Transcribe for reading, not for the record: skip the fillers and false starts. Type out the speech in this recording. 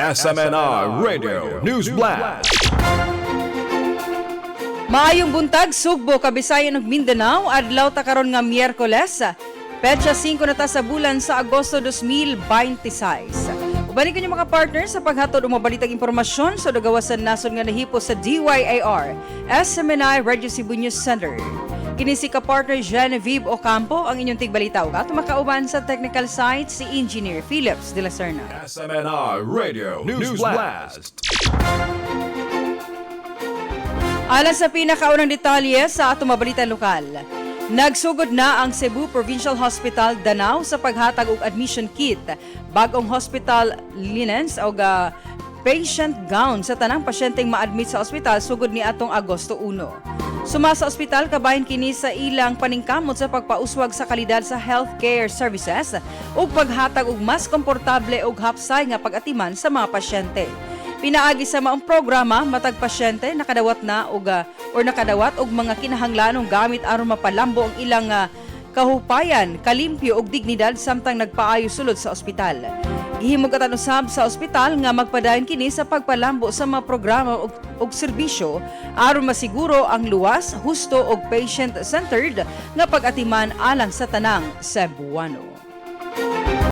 SMNR Radio News Blast. Maayong buntag, Sugbo, Kabisayan ug Mindanao, adlaw ta karon nga Miyerkules, petsa 5 na ta sa bulan sa Agosto 2026. Ubalik kanyo mga partner sa paghatod og mabalitang impormasyon sa dagawasan nason nga nahipo sa DYAR, SMNI Radio Cebu News Center. Kini si ka-partner Genevieve Ocampo ang inyong tigbalita ug ato makauban sa technical side si Engineer Philips de la Serna. SMNR Radio News Blast. Alang sa pinakaunang detalye sa ato mabalitang lokal, nagsugod na ang Cebu Provincial Hospital Danao sa paghatag og admission kit, bagong hospital linens o patient gown sa tanang pasyenteng ma-admit sa ospital sugod ni atong Agosto 1. Suma sa ospital kabahin kini sa ilang paningkamot sa pagpauswag sa kalidad sa healthcare services ug paghatag og mas komportable ug hapsay nga pag-atiman sa mga pasyente. Pinaagi sa maong programa, matag pasyente nakadawat na nakadawat og mga kinahanglanong gamit aron mapalambo ang ilang kahupayan, kalimpyo ug dignidad samtang nagpaayo sulod sa ospital. Gihimog atan usab sa ospital nga magpadayon kini sa pagpalambo sa mga programa ug serbisyo aron masiguro ang luwas, husto ug patient-centered nga pag-atiman alang sa tanang Cebuano.